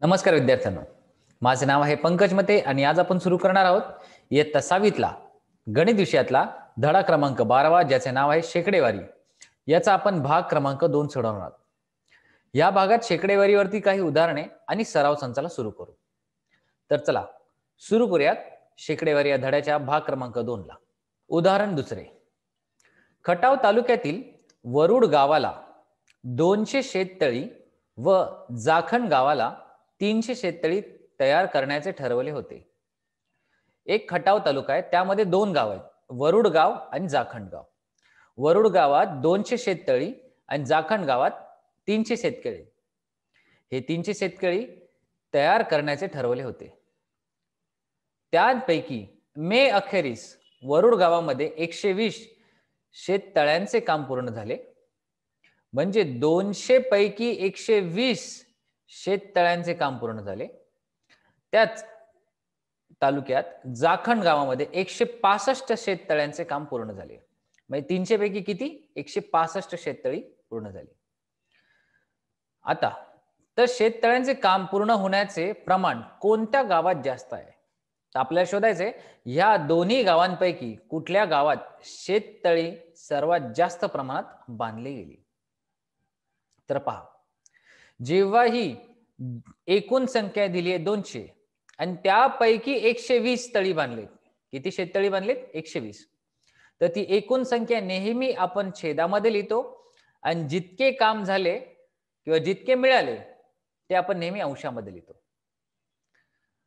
नमस्कार विद्यार्थ्यांनो, माझे नाव आहे पंकज मते आणि आज आपण सुरू करणार आहोत इयत्ता 6वीतला गणित विषयातला धडा क्रमांक 12 ज्याचे नाव आहे शेकडेवारी. याचा आपण भाग क्रमांक 2 सोडवणार आहोत. या भागात शेकडेवारीवरती काही उदाहरणे आणि सराव संचाला सुरू करू. तर चला सुरू करूयात शेकडेवारी या धड्याच्या भाग क्रमांक 2 ला. उदाहरण दुसरे. खटाव तालुक्यातील वरुड गावाला 200 शेततळी व जाखण गावाला 300 शेततळी तयार करण्याचे ठरवले होते. एक खटाव तालुका आहे, त्यामध्ये 2 गाव आहेत, वरुड गाव आणि जाखण गाव. वरुड गावात 200 शेततळी आणि जाखण गावात 300 शेततळी. हे 300 शेततळी तयार करण्याचे ठरवले होते. त्यापैकी मे अखेरीस वरुड गावामध्ये 120 शेततळ्यांचे काम पूर्ण झाले. म्हणजे 200 पैकी 120 शेततळ्यांचे काम पूर्ण झाले. त्याच तालुक्यात जाखण गावामध्ये 165 शेततळ्यांचे काम पूर्ण झाले. म्हणजे 300 पैकी किती? 165 शेततळी पूर्ण झाली. आता तर शेततळ्यांचे काम पूर्ण होण्याचे प्रमाण कोणत्या गावात जास्त आहे? तर आपल्याला शोधायचे या दोन्ही गावांपैकी कुठल्या गावात शेततळी सर्वात जास्त प्रमाणात बांधली गेली. तर पहा, जेव्हा ही एकूण संख्या दिली आहे 200 आणि त्यापैकी 120 तळी बांधलेत. किती शेततळी बांधलेत? 120. तर ती एकूण संख्या नेहमी आपण छेदामध्ये लिहितो आणि जितके काम झाले किंवा जितके मिळाले ते आपण नेहमी अंशामध्ये लिहितो.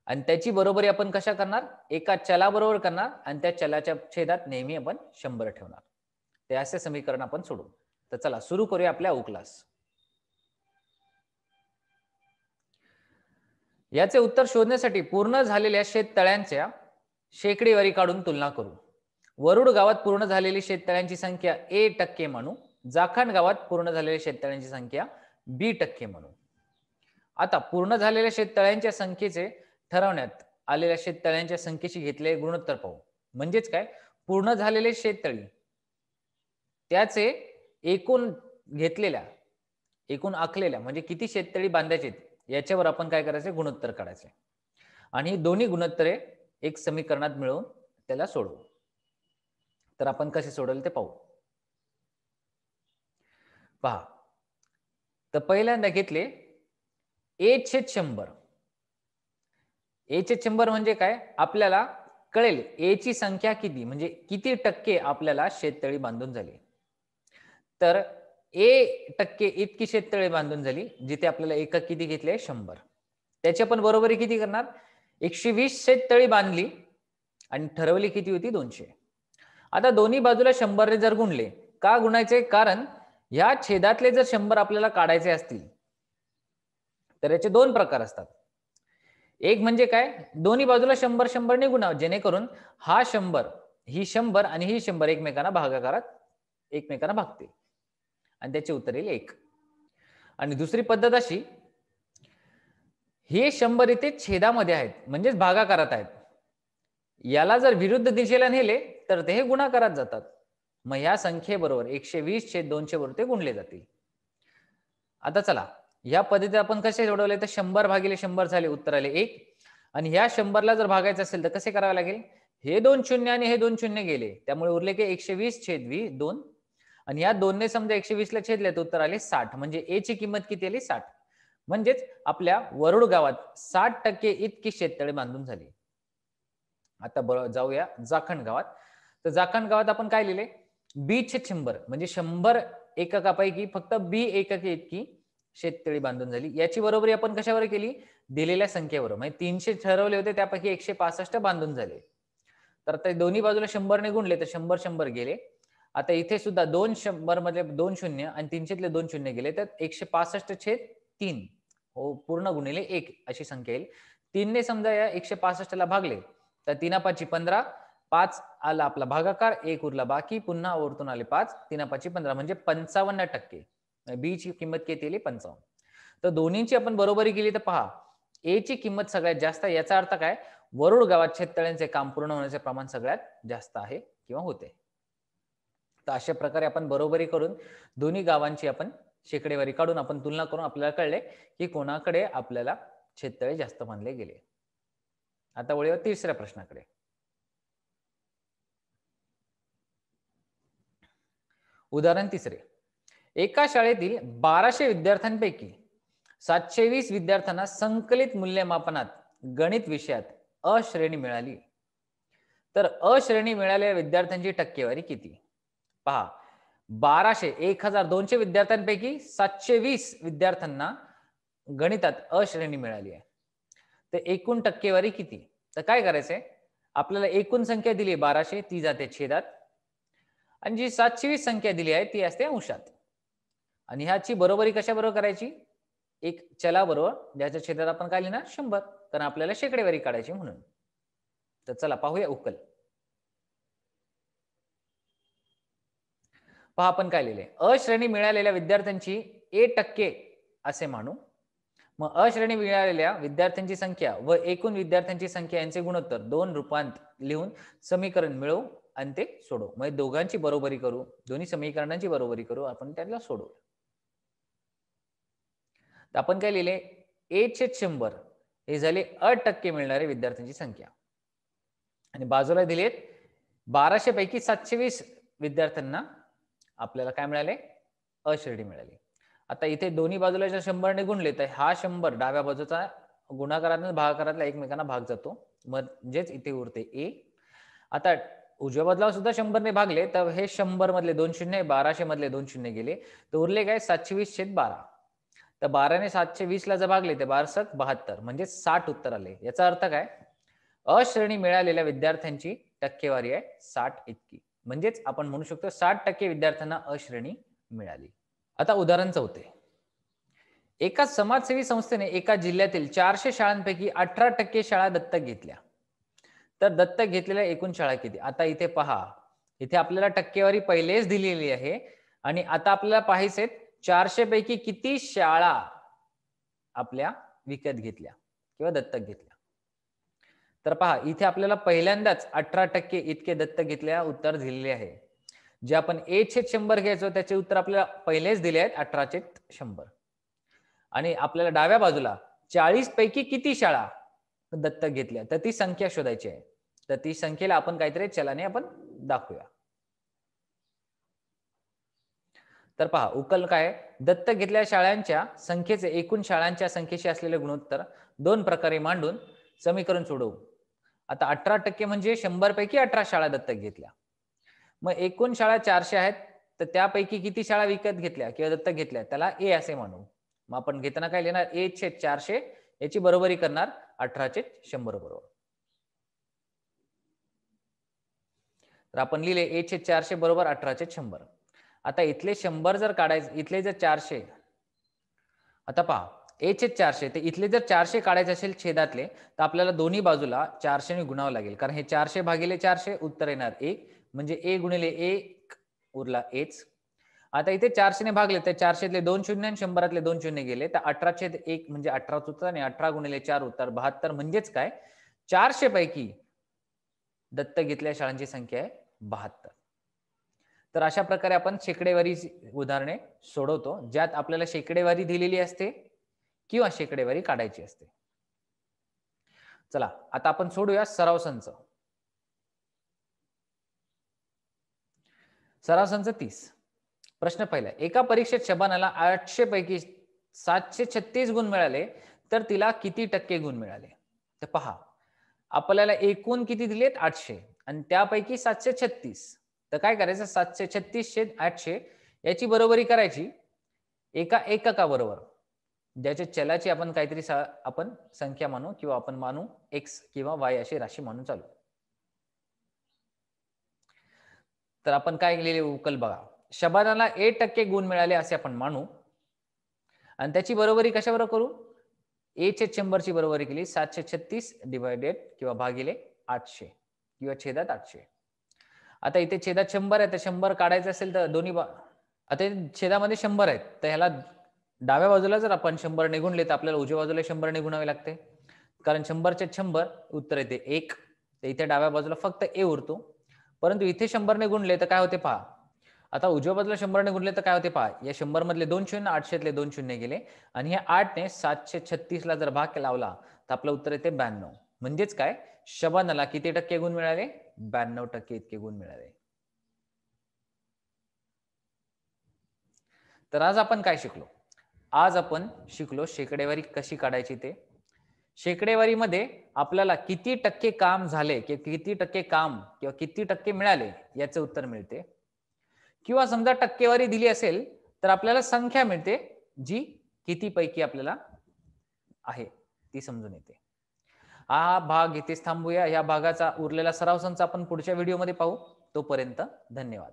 आणि त्याची बरोबरी आपण कशा करणार? एका चलाबरोबर करणार आणि त्या चलाच्या छेदात नेहमी आपण 100 ठेवणार. ते असे समीकरण आपण सोडू. तर चला सुरू करूया आपल्या क्लास. याचे उत्तर शोधण्यासाठी पूर्ण झालेल्या शेततळ्यांच्या शेकडेवारी काढून तुलना करू. वरुड गावात पूर्ण झालेली शेततळ्यांची संख्या A% म्हणू, जाखण गावात पूर्ण झालेल्या शेततळ्यांची संख्या B% म्हणू. आता पूर्ण झालेल्या शेततळ्यांच्या संख्येचे ठरवण्यात आलेल्या शेततळ्यांच्या संख्येशी घेतलेले गुणोत्तर पाहू. म्हणजेच काय? पूर्ण झालेले शेततळी त्याचे एकूण घेतलेल्या, एकूण आखलेल्या म्हणजे किती शेततळी बांधायचे याच्यावर आपण काय करायचे? गुणोत्तर काढायचे. आणि दोन्ही गुणोत्तरे एक समीकरणात मिळवून त्याला सोडवू. तर आपण कसे सोडवले ते पाहू. पहा, तर पहिल्यांदा घेतले A/100. A/100 म्हणजे काय? आपल्याला कळेल A ची संख्या किती, म्हणजे किती टक्के आपल्याला शेततळी बांधून झाली. तर A% इतकी शेततळी बांधून झाली, जिथे आपल्याला एकक किती घेतले? 100. त्याची आपण बरोबरी किती करणार? 120 शेततळी बांधली आणि ठरवली किती होती? 200. आता दोन्ही बाजूला 100 ने जर गुणले, का गुणायचे? कारण ह्या छेदातले जर 100 आपल्याला काढायचे असतील तर याचे 2 प्रकार असतात. एक म्हणजे काय? दोन्ही बाजूला 100 ने गुणावं, जेणेकरून हा 100, ही 100 आणि ही 100 एकमेकांना भागाकारात एकमेकांना भागते आणि त्याचे उत्तर येईल 1. आणि दुसरी पद्धत अशी, हे 100 इथे छेदामध्ये आहेत म्हणजेच भागाकारात आहेत. याला जर विरुद्ध दिशेला नेले तर ते गुणाकारात जातात. मग या संख्येबरोबर 120/200 बरोबर ते गुणले जातील. आता चला या पद्धतीत आपण कसे सोडवले? तर 100/100 झाले, उत्तर आले 1. आणि ह्या 100 जर भागायचं असेल तर कसे करावे लागेल? हे 2 शून्य आणि हे 2 शून्य गेले, त्यामुळे उरले की 120/2. आणि या 2 ने समजा 120 ला छेदले तर उत्तर आले 60. म्हणजे A ची किंमत किती आली? 60. म्हणजेच आपल्या वरुड गावात 60% इतकी शेततळे बांधून झाली. आता जाऊया जाखण गावात. तर जाखण गावात आपण काय लिहिले? B/100 म्हणजे 100 एककापैकी फक्त B एकक इतकी शेततळी बांधून झाली. याची बरोबरी आपण कशावर केली? दिलेल्या संख्येवर. म्हणजे 300 ठरवले होते, त्यापैकी 165 बांधून झाले. तर ते दोन्ही बाजूला 100 ने गुणले तर 100 गेले. आता इथे सुद्धा 200 मध्ये 2 शून्य आणि 300तले 2 शून्य गेले, तर 165/3 हो पूर्ण गुणिले 1 अशी संख्या येईल. 3 ने समजा या 165 ला भागले तर 3×5 = 15, 5 आला आपला भागाकार, 1 उरला बाकी, पुन्हा वरतून आले 5, 3×5 = 15 म्हणजे 55%. B ची किंमत किती आली? 55. तर दोन्हींची आपण बरोबरी केली तर पहा, A ची किंमत सगळ्यात जास्त. याचा अर्थ काय? वरुड गावात शेततळ्यांचे काम पूर्ण होण्याचे प्रमाण सगळ्यात जास्त आहे किंवा होते. तर अशा प्रकारे आपण बरोबरी करून दोन्ही गावांची आपण शेकडेवारी काढून आपण तुलना करून आपल्याला कळले की कोणाकडे आपल्याला छेदतळे जास्त मानले गेले. आता वळूया तिसऱ्या प्रश्नाकडे. उदाहरण तिसरे. एका शाळेतील 1200 विद्यार्थ्यांपैकी 720 विद्यार्थ्यांना संकलित मूल्यमापनात गणित विषयात अ श्रेणी मिळाली. तर अ श्रेणी मिळालेल्या विद्यार्थ्यांची टक्केवारी किती? पहा, 1200 1200 विद्यार्थ्यांपैकी 720 विद्यार्थ्यांना गणितात अ श्रेणी मिळाली आहे. तर एकूण टक्केवारी किती? तर काय करायचंय, आपल्याला एकूण संख्या दिली 1200, ती जाते छेदात, आणि जी 720 संख्या दिली आहे ती असते अंशात. आणि ह्याची बरोबरी कशा बरोबर करायची? एक चला बरोबर, ज्याच्या छेदात आपण काय लिहिणार? 100, कारण आपल्याला शेकडेवारी काढायची म्हणून. तर चला पाहूया उकल. पहा आपण काय लिहिले. अ श्रेणी मिळालेल्या विद्यार्थ्यांची टक्के असे मानू. मग अ श्रेणी मिळालेल्या विद्यार्थ्यांची संख्या व एकूण विद्यार्थ्यांची संख्या यांचे गुणोत्तर 2 रूपांत लिहून समीकरण मिळवू आणि ते सोडवू. म्हणजे दोघांची बरोबरी करू, दोन्ही समीकरणांची बरोबरी करू, आपण त्याला सोडवू. तर आपण काय लिहिले, a/100 हे झाले टक्के मिळणारे विद्यार्थ्यांची संख्या, आणि बाजूला दिलेत 1200 पैकी 720 विद्यार्थ्यांना आपल्याला काय मिळाले? अ श्रेणी मिळाली. आता इथे दोन्ही बाजूला जर 100 ने गुणले तर हा 100 डाव्या बाजूचा गुणाकारातून भागाकारातला एकमेकांना भाग जातो, म्हणजेच इथे उरते ए. आता उजव्या बाजूला सुद्धा 100 ने भागले तर हे 100 मधले 2 शून्य, 1200 मधले 2 शून्य गेले, तर उरले काय? 720/12. तर 12 ने 720 ला जर भागले तर 12×72 म्हणजे 60 उत्तर आले. याचा अर्थ काय? अ श्रेणी मिळालेल्या विद्यार्थ्यांची टक्केवारी आहे 60 इतकी. म्हणजेच आपण म्हणू शकतो 60% विद्यार्थ्यांना अ श्रेणी मिळाली. आता उदाहरण 4. एका समाजसेवी संस्थेने एका जिल्ह्यातील 400 शाळांपैकी 18% शाळा दत्तक घेतल्या. तर दत्तक घेतलेल्या एकूण शाळा किती? आता इथे पहा, इथे आपल्याला टक्केवारी पहिलेच दिलेली आहे, आणि आता आपल्याला पाहायचे 400 पैकी किती शाळा आपल्या विकत घेतल्या किंवा दत्तक घेतल्या. तर पहा, इथे आपल्याला पहिल्यांदाच 18% इतके दत्तक घेतल्या उत्तर दिलेले आहे. जे आपण a/100 घ्यायचो त्याचे उत्तर आपल्याला पहिलेच दिले आहेत 18/100. आणि आपल्याला डाव्या बाजूला 40 पैकी किती शाळा दत्तक घेतल्या, तर ती संख्या शोधायची आहे. तर ती संख्येला आपण काहीतरी चलाने आपण दाखवूया. तर पहा उकल काय, दत्तक घेतलेल्या शाळांच्या संख्येचे एकूण शाळांच्या संख्येशी असलेले गुणोत्तर 2 प्रकारे मांडून समीकरण सोडवू. आता 18% म्हणजे 100 पैकी 18 शाळा दत्तक घेतल्या. मग एकूण शाळा 400 आहेत, तर त्यापैकी किती शाळा विकत घेतल्या किंवा दत्तक घेतल्या त्याला ए असे म्हणू. मग आपण घेताना काय लिहिणार? a/400 याची बरोबरी करणार 18/100 बरोबर. तर आपण लिहिले a/400 बरोबर 18/100. आता इथले 100 जर काढायचे, इथले जर 400, आता पहा a/400 ते इथले जर 400 काढायचे असेल छेदातले, तर आपल्याला दोन्ही बाजूला 400 ने गुणावं लागेल, कारण हे 400 भागिले 400 उत्तर येणार 1, म्हणजे a गुणिले 1 उरला एच. आता इथे 400 ने भागले तर 400तले 2 शून्य आणि 100तले 2 शून्य गेले, तर 18/1 म्हणजे 18 उत्तर, आणि 18 गुणिले 4 उत्तर 72. म्हणजेच काय, 400 पैकी दत्तक घेतलेल्या शाळांची संख्या आहे 72. तर अशा प्रकारे आपण शेकडेवारी उदाहरणे सोडवतो, ज्यात आपल्याला शेकडेवारी दिलेली असते किंवा शेकडेवारी काढायची असते. चला आता आपण सोडूया सराव संच. सराव संच 30. प्रश्न पहिला. एका परीक्षेत शबानाला 800 पैकी 736 गुण मिळाले, तर तिला किती टक्के गुण मिळाले? तर पहा, आपल्याला एकूण किती दिलेत? 800, आणि त्यापैकी 736. तर काय करायचं? 736/800 याची बरोबरी करायची एका एककाबरोबर, ज्याच्या चलाची आपण काहीतरी आपण संख्या मानू किंवा आपण मानू x किंवा y अशी राशी मानून चालू. तर आपण काय लिहिले उकल बघा. शबानाला 1% गुण मिळाले असे आपण मानू, आणि त्याची बरोबरी कशाबरोबर करू? a/100 ची बरोबरी केली 736 डिवायडेड किंवा भागिले 800 किंवा छेदात 800. आता इथे छेदात 100 आहे, तर 100 काढायचं असेल तर दोन्ही आता छेदामध्ये 100 आहेत, तर ह्याला डाव्या बाजूला जर आपण 100 ने गुणले तर आपल्याला उजव्या बाजूला 100 ने गुणावे लागते, कारण 100/100 उत्तर येते 1. तर इथे डाव्या बाजूला फक्त ए उरतो, परंतु इथे 100 ने गुणले तर काय होते पहा, आता उजव्या बाजूला 100ने गुणले तर काय होते पहा. या 100 मधले 2 शून्य, 800तले 2 शून्य गेले आणि हे 8 ने 736 ला जर भाग लावला तर आपलं उत्तर येते 92. म्हणजेच काय, शबानाला किती टक्के गुण मिळाले? 92% इतके गुण मिळाले. तर आज आपण काय शिकलो? आज आपण शिकलो शेकडेवारी कशी काढायची ते. शेकडेवारीमध्ये आपल्याला किती टक्के काम झाले किंवा किती टक्के काम किंवा किती टक्के मिळाले याचे उत्तर मिळते. किंवा समजा टक्केवारी दिली असेल तर आपल्याला संख्या मिळते जी किती पैकी आपल्याला आहे ती समजून येते. हा भाग इथेच थांबूया. या भागाचा उरलेला सराव संच आपण पुढच्या व्हिडिओमध्ये पाहू. तोपर्यंत धन्यवाद.